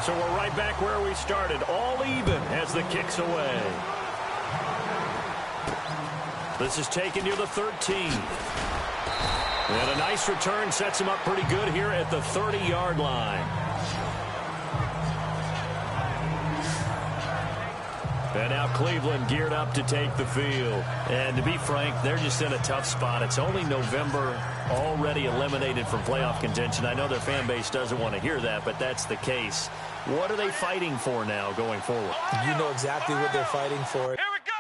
So we're right back where we started, all even as the kick's away. This is taken near the 13. And a nice return sets him up pretty good here at the 30-yard line. And now Cleveland geared up to take the field. And to be frank, they're just in a tough spot. It's only November, already eliminated from playoff contention. I know their fan base doesn't want to hear that, but that's the case. What are they fighting for now going forward? You know exactly what they're fighting for. Here we go.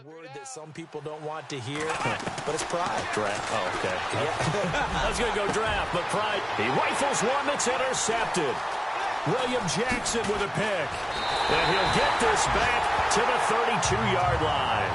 Word that some people don't want to hear, but it's pride. Draft. Oh, okay. Yeah. I was going to go draft, but pride. He rifles one that's intercepted. William Jackson with a pick. And he'll get this back to the 32-yard line.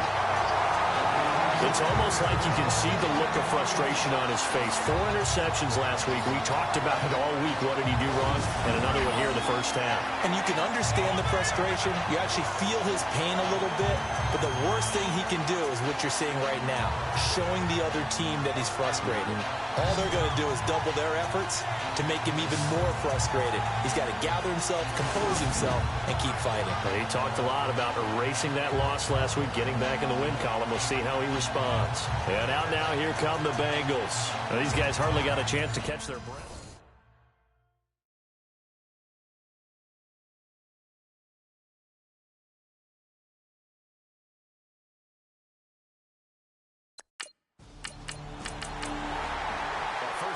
It's almost like you can see the look of frustration on his face. 4 interceptions last week. We talked about it all week. What did he do wrong? And another one here in the first half. And you can understand the frustration. You actually feel his pain a little bit. But the worst thing he can do is what you're seeing right now, showing the other team that he's frustrated. All they're going to do is double their efforts to make him even more frustrated. He's got to gather himself, compose himself, and keep fighting. He talked a lot about erasing that loss last week, getting back in the win column. We'll see how he responds. And out now, here come the Bengals. Now, these guys hardly got a chance to catch their breath.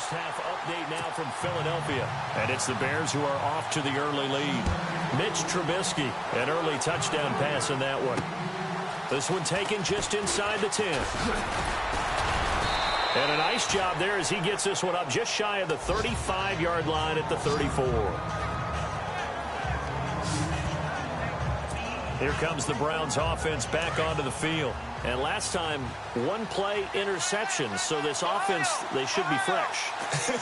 Half update now from Philadelphia. And it's the Bears who are off to the early lead. Mitch Trubisky, an early touchdown pass in that one. This one taken just inside the 10. And a nice job there as he gets this one up just shy of the 35-yard line at the 34. Here comes the Browns offense back onto the field. And last time, one play interception. So this offense, they should be fresh.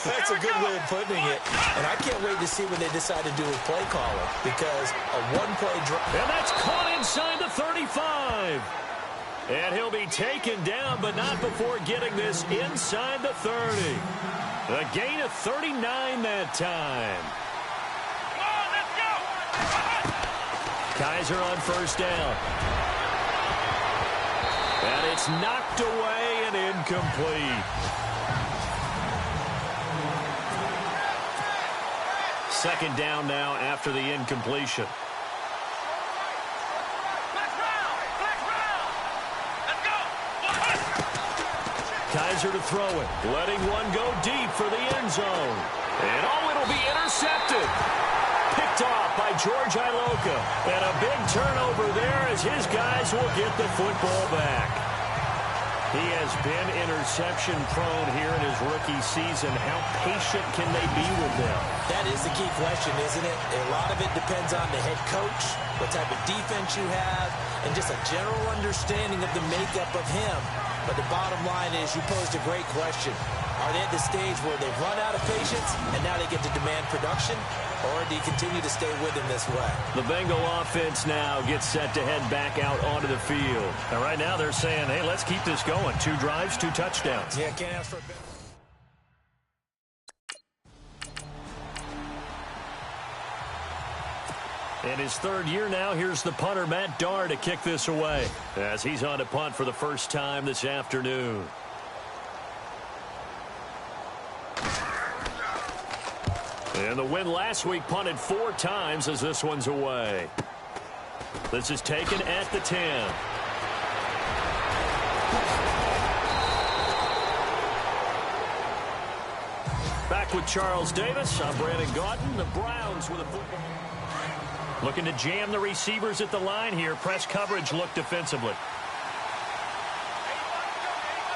That's a good way of putting it. And I can't wait to see what they decide to do with play calling. Because a one-play drive. And that's caught inside the 35. And he'll be taken down, but not before getting this inside the 30. A gain of 39 that time. Come on, let's go. Kaiser on first down. And it's knocked away and incomplete. Second down now after the incompletion. Let's round. Let's go. Kaiser to throw it. Letting one go deep for the end zone. And it'll be intercepted. Picked off by George Iloka. And a big turnover there as his guys will get the football back. He has been interception prone here in his rookie season. How patient can they be with him? That is the key question, isn't it? A lot of it depends on the head coach, what type of defense you have, and just a general understanding of the makeup of him. But the bottom line is you posed a great question. Are they at the stage where they've run out of patience and now they get to demand production? Or do you continue to stay with him this way? The Bengal offense now gets set to head back out onto the field. And right now they're saying, hey, let's keep this going. 2 drives, 2 touchdowns. Yeah, can't ask for a better. In his 3rd year now, here's the punter, Matt Darr, to kick this away as he's on to punt for the first time this afternoon. And the win last week punted 4 times as this one's away. This is taken at the 10. Back with Charles Davis. I'm Brandon Gaudin. The Browns with a football. Looking to jam the receivers at the line here. Press coverage look defensively.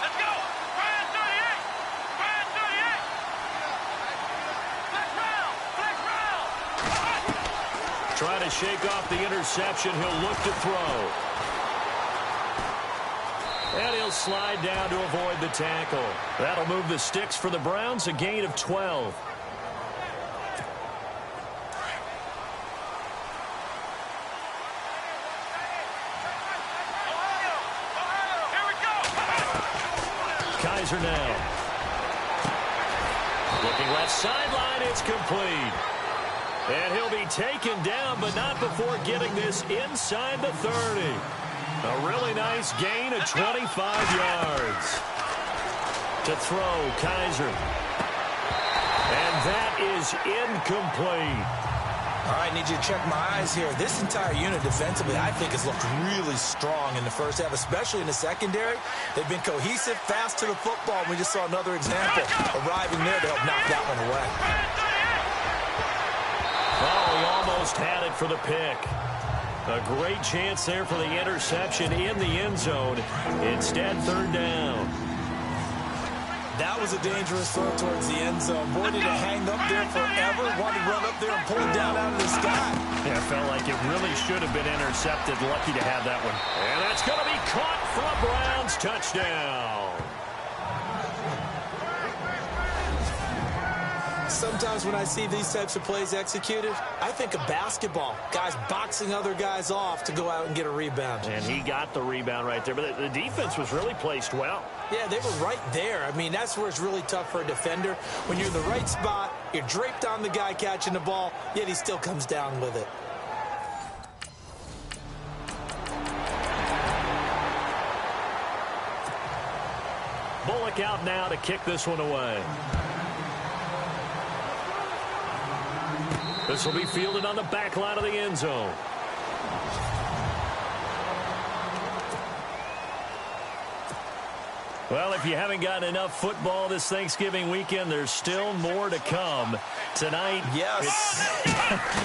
Let's go. Brand 38. Brand 38. Flex round. Trying to shake off the interception. He'll look to throw. And he'll slide down to avoid the tackle. That'll move the sticks for the Browns. A gain of 12. Kaiser now. Looking left sideline, it's complete. And he'll be taken down, but not before getting this inside the 30. A really nice gain of 25 yards. To throw, Kaiser. And that is incomplete. All right, need you to check my eyes here. This entire unit defensively, I think, has looked really strong in the first half, especially in the secondary. They've been cohesive, fast to the football. We just saw another example arriving there to help knock that one away. Oh, he almost had it for the pick. A great chance there for the interception in the end zone. Instead, third down. That was a dangerous throw towards the end zone. Boy, did it hang up there forever. Wanted to run up there and pull it down out of the sky. Yeah, it felt like it really should have been intercepted. Lucky to have that one. And that's going to be caught for a Browns touchdown. Sometimes when I see these types of plays executed, I think of basketball. Guys boxing other guys off to go out and get a rebound. And he got the rebound right there. But the defense was really placed well. Yeah, they were right there. I mean, that's where it's really tough for a defender. When you're in the right spot, you're draped on the guy catching the ball, yet he still comes down with it. Bullock out now to kick this one away. This will be fielded on the back line of the end zone. Well, if you haven't gotten enough football this Thanksgiving weekend, there's still more to come. Tonight, yes,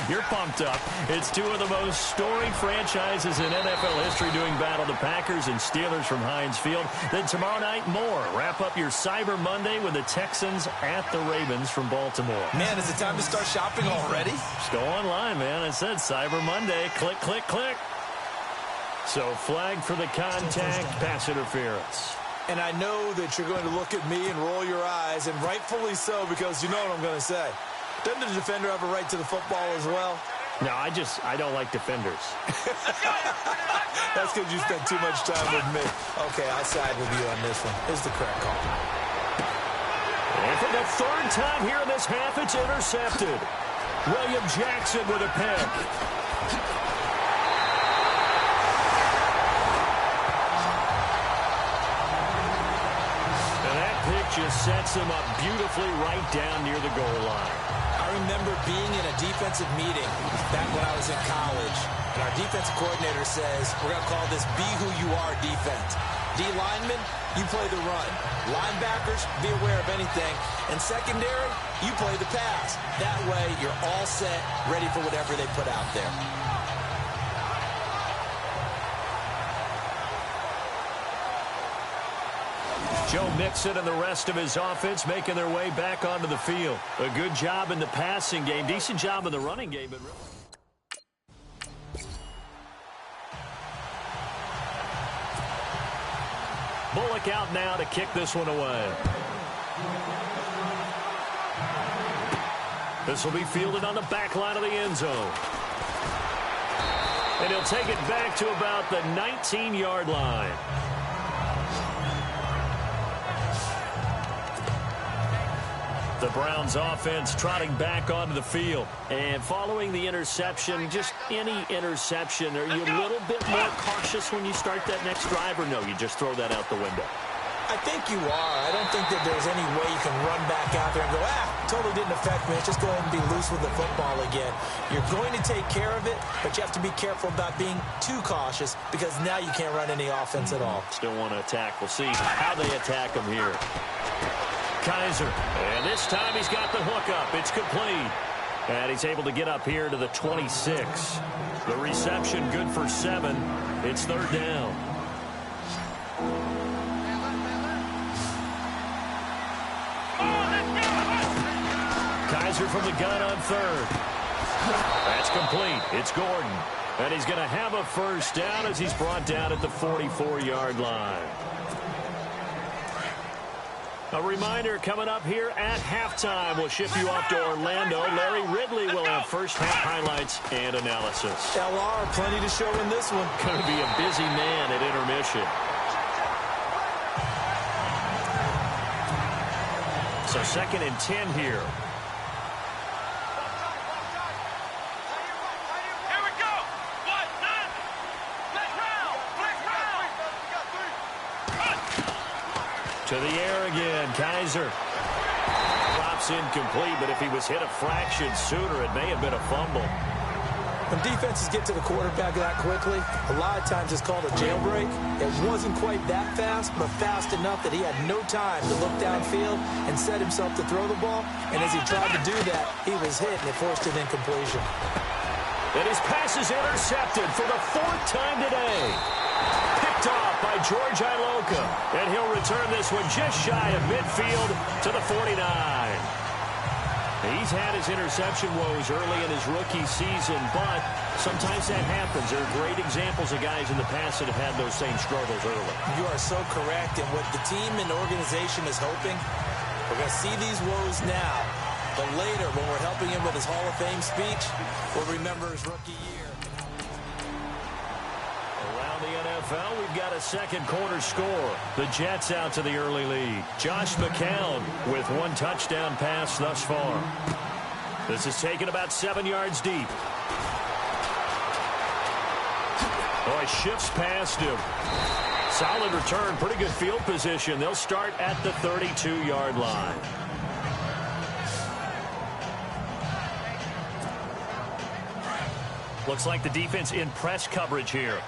you're pumped up. It's two of the most storied franchises in NFL history doing battle, the Packers and Steelers from Heinz Field. Then tomorrow night, more. Wrap up your Cyber Monday with the Texans at the Ravens from Baltimore. Man, is it time to start shopping already? Just go online, man. I said Cyber Monday. Click, click, click. So flag for the contact, pass interference. And I know that you're going to look at me and roll your eyes, and rightfully so, because you know what I'm going to say. Doesn't the defender have a right to the football as well? No, I don't like defenders. That's because you spent too much time with me. Okay, I side with you on this one. This is the correct call. And for the third time here in this half, it's intercepted. William Jackson with a pick. Just sets him up beautifully right down near the goal line. I remember being in a defensive meeting back when I was in college, and our defensive coordinator says, we're going to call this be who you are defense. D linemen, you play the run. Linebackers, be aware of anything. And secondary, you play the pass. That way, you're all set, ready for whatever they put out there. Joe Mixon and the rest of his offense making their way back onto the field. A good job in the passing game. Decent job in the running game. But Bullock out now to kick this one away. This will be fielded on the back line of the end zone. And he'll take it back to about the 19-yard line. The Browns offense trotting back onto the field. And following the interception, just any interception, are you a little bit more cautious when you start that next drive, or no, you just throw that out the window? I think you are. I don't think that there's any way you can run back out there and go, totally didn't affect me. Just go ahead and be loose with the football again. You're going to take care of it, but you have to be careful about being too cautious because now you can't run any offense at all. Still want to attack. We'll see how they attack him here. Kaiser, and this time he's got the hook up. It's complete. And he's able to get up here to the 26. The reception good for 7. It's third down. Kaiser from the gun on third. That's complete. It's Gordon. And he's going to have a first down as he's brought down at the 44-yard line. A reminder coming up here at halftime. We'll ship you off to Orlando. Larry Ridley will have first half highlights and analysis. LR, plenty to show in this one. Going to be a busy man at intermission. So 2nd and 10 here. Here we go. What? None. Flex round. Flex round. To the air again. Kaiser. Drops incomplete, but if he was hit a fraction sooner, it may have been a fumble. When defenses get to the quarterback that quickly, a lot of times it's called a jailbreak. It wasn't quite that fast, but fast enough that he had no time to look downfield and set himself to throw the ball. And as he tried to do that, he was hit, and it forced an incompletion. And his pass is intercepted for the 4th time today. Picked off by George Iloka. And he'll return this one just shy of midfield to the 49. He's had his interception woes early in his rookie season, but sometimes that happens. There are great examples of guys in the past that have had those same struggles early. You are so correct, and what the team and organization is hoping, we're going to see these woes now, but later when we're helping him with his Hall of Fame speech, we'll remember his rookie year. Around the NFL, we've got a second quarter score. The Jets out to the early lead. Josh McCown with 1 touchdown pass thus far. This is taken about 7 yards deep. Oh, he shifts past him. Solid return, pretty good field position. They'll start at the 32-yard line. Looks like the defense in press coverage here.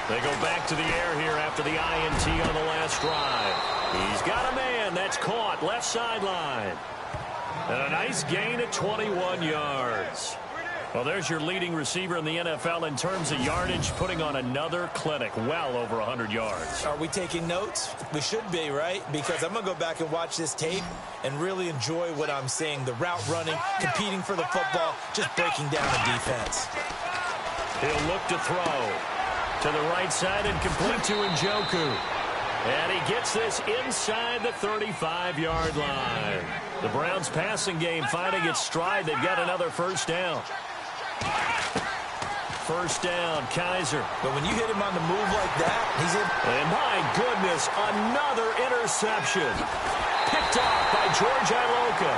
They go back to the air here after the INT on the last drive. He's got a man. That's caught. Left sideline. And a nice gain at 21 yards. Well, there's your leading receiver in the NFL in terms of yardage, putting on another clinic, well over 100 yards. Are we taking notes? We should be, right? Because I'm going to go back and watch this tape and really enjoy what I'm seeing. The route running, competing for the football, just breaking down the defense. He'll look to throw. To the right side and complete to Njoku. And he gets this inside the 35-yard line. The Browns passing game finding its stride. They've got another first down. First down, Kaiser. But when you hit him on the move like that, he's in. And my goodness, another interception. Picked off by George Iloka.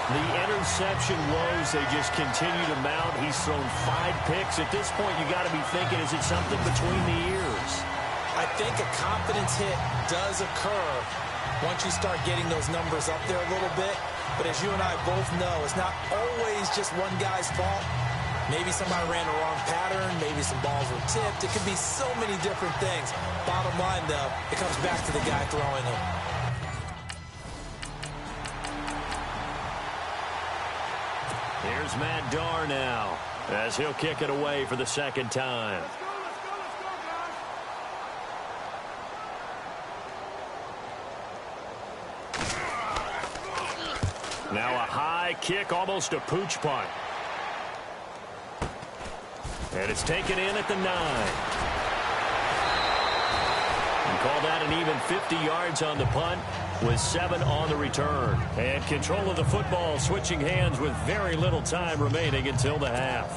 The interception woes, they just continue to mount. He's thrown 5 picks. At this point, you got to be thinking, is it something between the ears? I think a confidence hit does occur once you start getting those numbers up there a little bit. But as you and I both know, it's not always just one guy's fault. Maybe somebody ran the wrong pattern. Maybe some balls were tipped. It could be so many different things. Bottom line, though, it comes back to the guy throwing them. Here's Matt Darr now as he'll kick it away for the 2nd time. Now a high kick, almost a pooch punt. And it's taken in at the 9. And call that an even 50 yards on the punt with 7 on the return. And control of the football switching hands with very little time remaining until the half.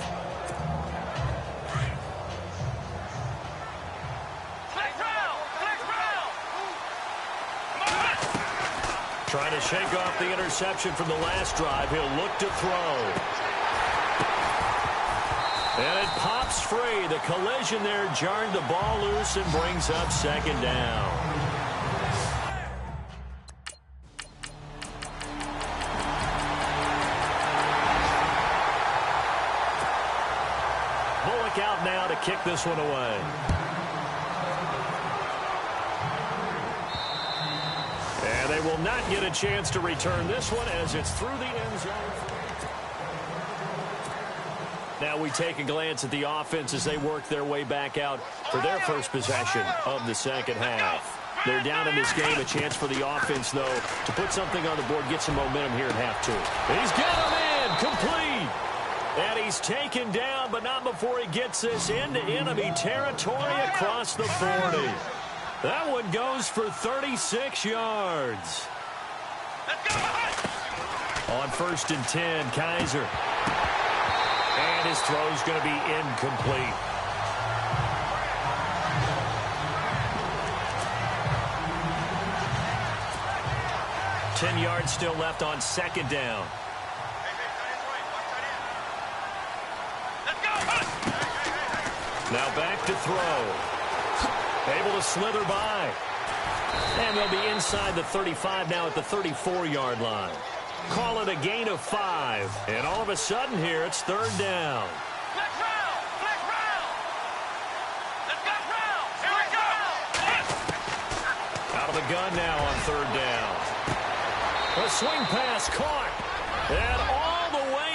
Trying to shake off the interception from the last drive. He'll look to throw. And it pops free. The collision there jarred the ball loose and brings up 2nd down. Bullock out now to kick this one away. And they will not get a chance to return this one as it's through the end zone. Now we take a glance at the offense as they work their way back out for their first possession of the 2nd half. They're down in this game. A chance for the offense, though, to put something on the board, get some momentum here at half 2. He's got him in, complete. And he's taken down, but not before he gets this into enemy territory across the 40. That one goes for 36 yards. On 1st and 10, Kaiser. And his throw's going to be incomplete. Ten yards still left on second down. Now back to throw. Able to slither by. And they'll be inside the 35 now at the 34-yard line. Call it a gain of 5. And all of a sudden here, it's third down. Flex round! Flex round! Let's go round! Here we go! Out of the gun now on third down. A swing pass caught. And all the way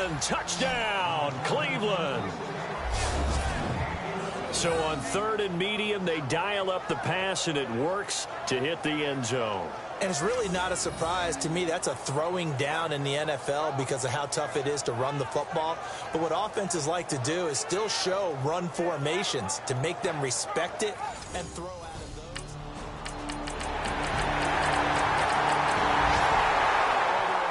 in. Touchdown, Cleveland. So on third and medium, they dial up the pass, and it works to hit the end zone. And it's really not a surprise to me. That's a throwing down in the NFL because of how tough it is to run the football. But what offenses like to do is still show run formations to make them respect it and throw out of those.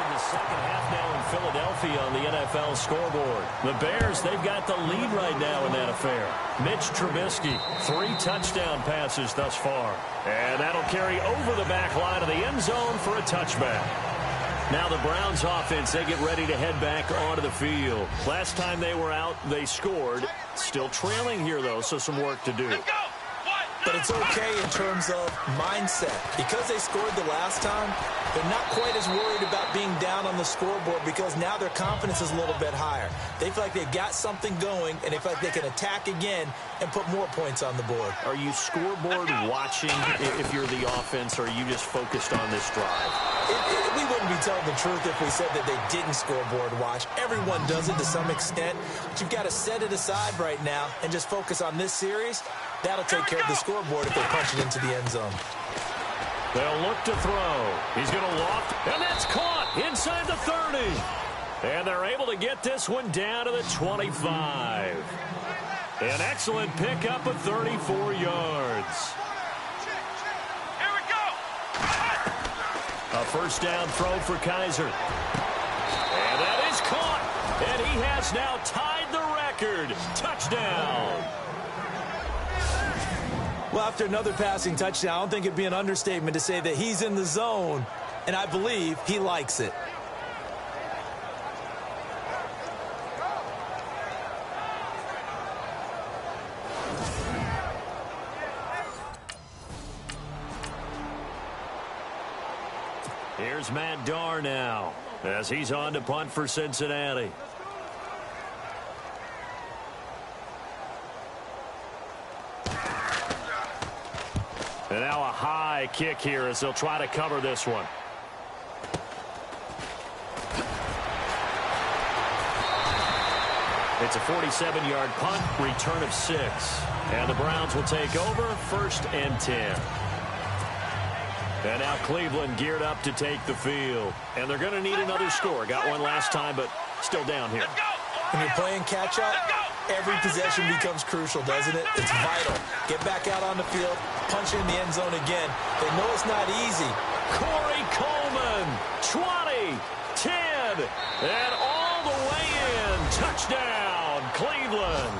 The second half now in Philadelphia on the NFL scoreboard. The Bears, they've got the lead right now in that affair. Mitch Trubisky, 3 touchdown passes thus far. And that'll carry over the back line of the end zone for a touchback. Now the Browns offense, they get ready to head back onto the field. Last time they were out, they scored. Still trailing here, though, so some work to do. Let's go! But it's okay in terms of mindset. Because they scored the last time, they're not quite as worried about being down on the scoreboard because now their confidence is a little bit higher. They feel like they've got something going, and they feel like they can attack again and put more points on the board. Are you scoreboard watching if you're the offense, or are you just focused on this drive? We wouldn't be telling the truth if we said that they didn't scoreboard watch. Everyone does it to some extent, but you've got to set it aside right now and just focus on this series. That'll take care of the scoreboard if they punch it into the end zone. They'll look to throw. He's going to loft, and that's caught inside the 30. And they're able to get this one down to the 25. An excellent pickup of 34 yards. Here we go! A first down throw for Kaiser. And that is caught. And he has now tied the record. Touchdown. Well, after another passing touchdown, I don't think it'd be an understatement to say that he's in the zone, and I believe he likes it. Here's Matt Darr now as he's on to punt for Cincinnati. And now a high kick here as they'll try to cover this one. It's a 47-yard punt, return of 6. And the Browns will take over, 1st and 10. And now Cleveland geared up to take the field. And they're going to need another score. Got one last time, but still down here. When you're playing catch-up, every possession becomes crucial, doesn't it? It's vital. Get back out on the field, punch it in the end zone again. They know it's not easy. Corey Coleman, 20, 10, and all the way in. Touchdown, Cleveland.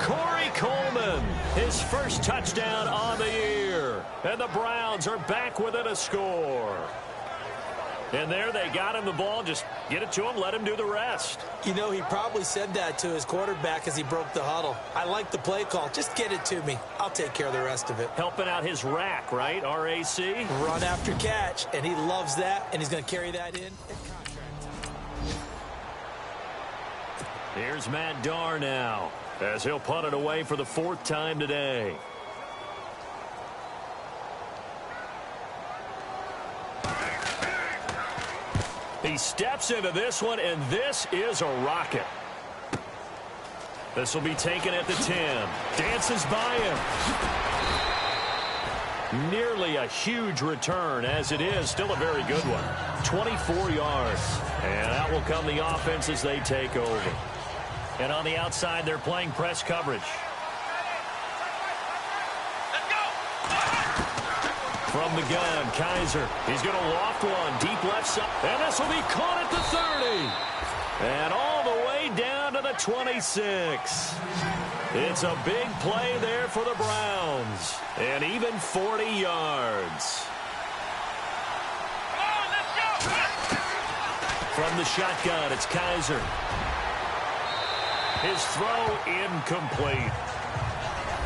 Corey Coleman, his first touchdown on the year. And the Browns are back within a score. And there they got him the ball. Just get it to him, let him do the rest. You know, he probably said that to his quarterback as he broke the huddle. I like the play call. Just get it to me. I'll take care of the rest of it. Helping out his rack, right? R-A-C? Run after catch, and he loves that, and he's going to carry that in. Here's Matt Darr now as he'll punt it away for the 4th time today. He steps into this one, and this is a rocket. This will be taken at the 10. Dances by him. Nearly a huge return, as it is. Still a very good one. 24 yards. And out will come the offense as they take over. And on the outside, they're playing press coverage. From the gun, Kaiser. He's going to loft one. Deep left side. And this will be caught at the 30. And all the way down 26. It's a big play there for the Browns. And even 40 yards. From the shotgun, it's Kaiser. His throw incomplete.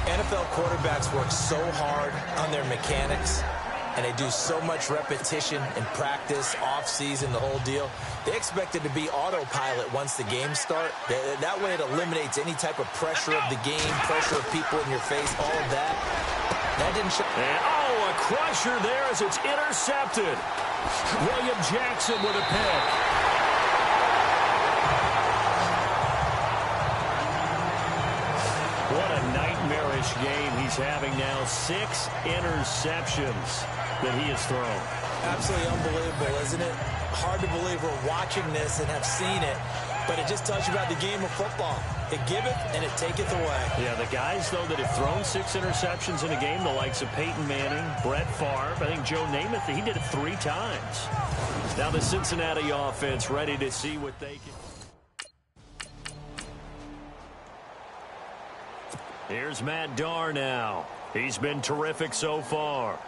NFL quarterbacks work so hard on their mechanics, and they do so much repetition and practice, off-season, the whole deal. They expect it to be autopilot once the games start. That way it eliminates any type of pressure of the game, pressure of people in your face, all of that. That didn't show. And, a crusher there as it's intercepted. William Jackson with a pick. What a nightmarish game he's having now. 6 interceptions that he has thrown. Absolutely unbelievable, isn't it? Hard to believe we're watching this and have seen it, but it just tells you about the game of football. It giveth and it taketh away. Yeah, the guys, though, that have thrown 6 interceptions in a game, the likes of Peyton Manning, Brett Favre, I think Joe Namath, he did it 3 times. Now the Cincinnati offense ready to see what they can. Here's Matt Darr now. He's been terrific so far.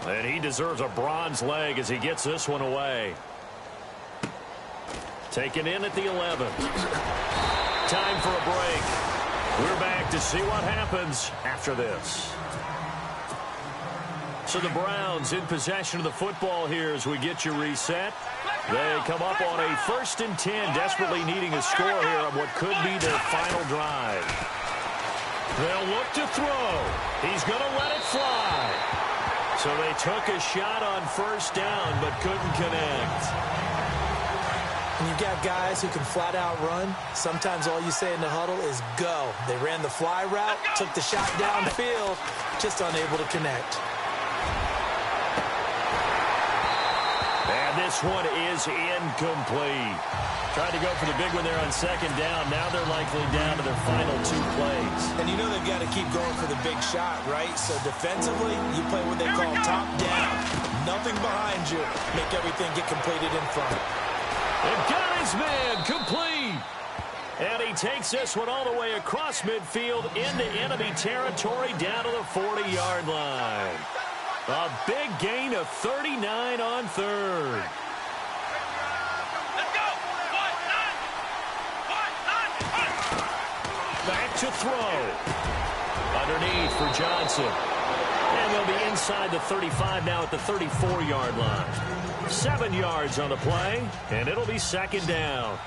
And he deserves a bronze leg as he gets this one away. Taken in at the 11. Time for a break. We're back to see what happens after this. So the Browns in possession of the football here as we get you reset. They come up on a 1st and 10, desperately needing a score here on what could be their final drive. They'll look to throw. He's going to let it fly. So they took a shot on 1st down but couldn't connect. And you've got guys who can flat out run. Sometimes all you say in the huddle is go. They ran the fly route, took the shot downfield, just unable to connect. And this one is incomplete. Tried to go for the big one there on 2nd down. Now they're likely down to their final 2 plays. And you know they've got to keep going for the big shot, right? So defensively, you play what they call top down. Nothing behind you. Make everything get completed in front. And got his man complete. And he takes this one all the way across midfield into enemy territory down to the 40-yard line. A big gain of 39 on 3rd. Let's go. Back to throw. Underneath for Johnson. And they'll be inside the 35 now at the 34-yard line. 7 yards on the play, and it'll be 2nd down.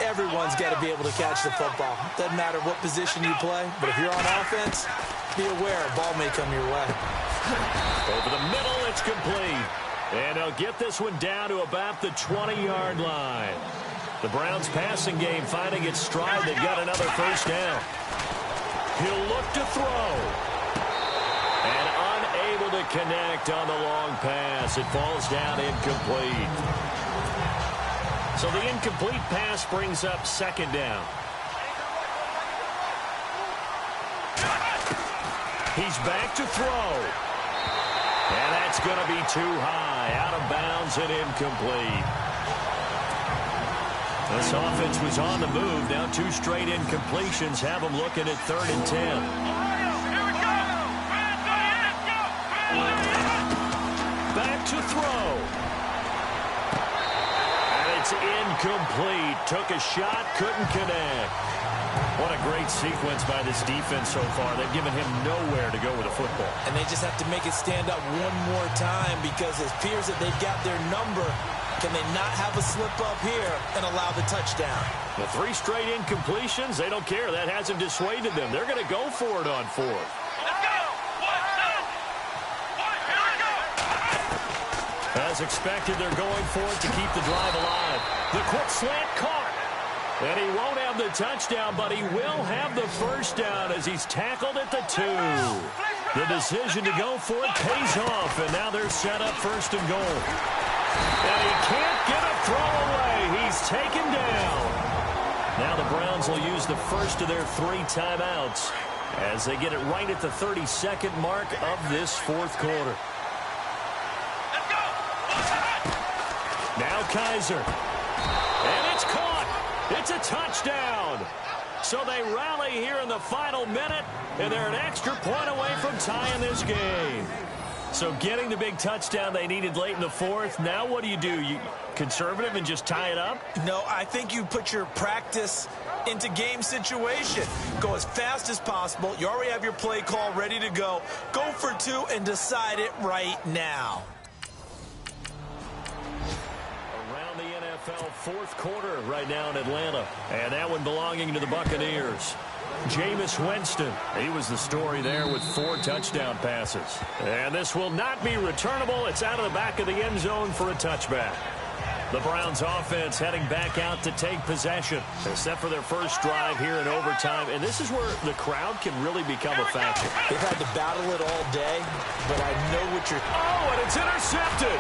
Everyone's got to be able to catch the football. Doesn't matter what position you play, but if you're on offense, be aware a ball may come your way. Over the middle, it's complete. And they'll get this one down to about the 20-yard line. The Browns passing game finding its stride. They've got another 1st down. He'll look to throw. And unable to connect on the long pass. It falls down incomplete. So the incomplete pass brings up 2nd down. He's back to throw. And that's going to be too high. Out of bounds and incomplete. This offense was on the move. Now 2 straight incompletions have them looking at 3rd and 10. Back to throw. And it's incomplete. Took a shot, couldn't connect. What a great sequence by this defense so far. They've given him nowhere to go with the football. And they just have to make it stand up one more time because it appears that they've got their number. Can they not have a slip up here and allow the touchdown? The 3 straight incompletions, they don't care. That hasn't dissuaded them. They're going to go for it on 4th. Let's go. Here we go. As expected, they're going for it to keep the drive alive. The quick slant caught. And he won't have the touchdown, but he will have the 1st down as he's tackled at the 2. The decision to go for it pays off, and now they're set up 1st and goal. And he can't get a throw away. He's taken down. Now the Browns will use the first of their 3 timeouts as they get it right at the 32nd mark of this 4th quarter. Kaiser. And it's caught. It's a touchdown. So they rally here in the final minute, and they're an extra point away from tying this game. So getting the big touchdown they needed late in the fourth. Now what do? You conservative and just tie it up? No, I think you put your practice into game situation. Go as fast as possible. You already have your play call ready to go. Go for two and decide it right now. Around the NFL fourth quarter right now in Atlanta. And that one belonging to the Buccaneers. Jameis Winston, he was the story there with 4 touchdown passes. And this will not be returnable. It's out of the back of the end zone for a touchback. The Browns offense heading back out to take possession. They're set for their first drive here in overtime. And this is where the crowd can really become a factor. They've had to battle it all day, but I know what you're... Oh, and it's intercepted.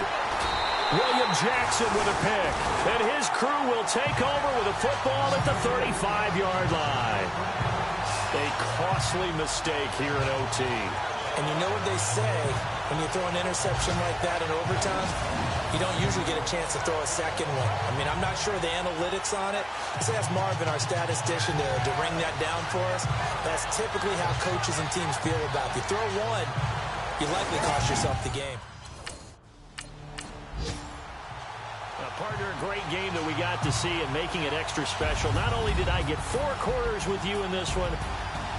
William Jackson with a pick. And his crew will take over with a football at the 35-yard line. A costly mistake here in OT. And you know what they say, when you throw an interception like that in overtime, you don't usually get a chance to throw a second one. I mean, I'm not sure the analytics on it. Let's ask Marvin, our statistician, to ring that down for us. That's typically how coaches and teams feel about it. You throw one, you likely cost yourself the game. Partner, a great game that we got to see and making it extra special. Not only did I get 4 quarters with you in this one,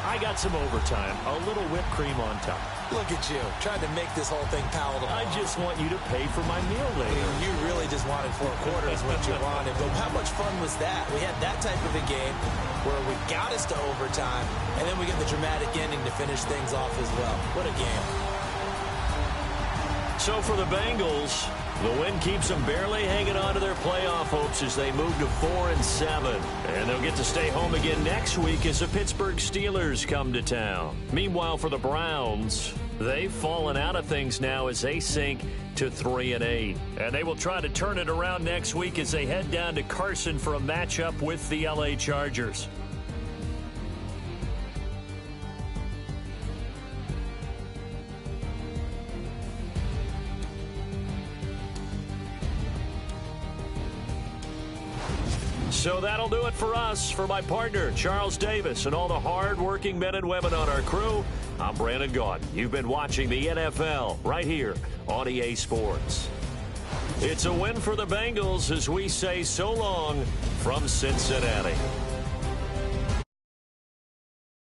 I got some overtime, a little whipped cream on top. Look at you, trying to make this whole thing palatable. I just want you to pay for my meal later. You really just wanted 4 quarters, what you wanted. But how much fun was that? We had that type of a game where we got us to overtime, and then we get the dramatic ending to finish things off as well. What a game. So for the Bengals, the win keeps them barely hanging on to their playoff hopes as they move to 4-7. And they'll get to stay home again next week as the Pittsburgh Steelers come to town. Meanwhile, for the Browns, they've fallen out of things now as they sink to 3-8. And they will try to turn it around next week as they head down to Carson for a matchup with the LA Chargers. So that'll do it for us. For my partner, Charles Davis, and all the hard-working men and women on our crew, I'm Brandon Gaudin. You've been watching the NFL right here on EA Sports. It's a win for the Bengals as we say so long from Cincinnati.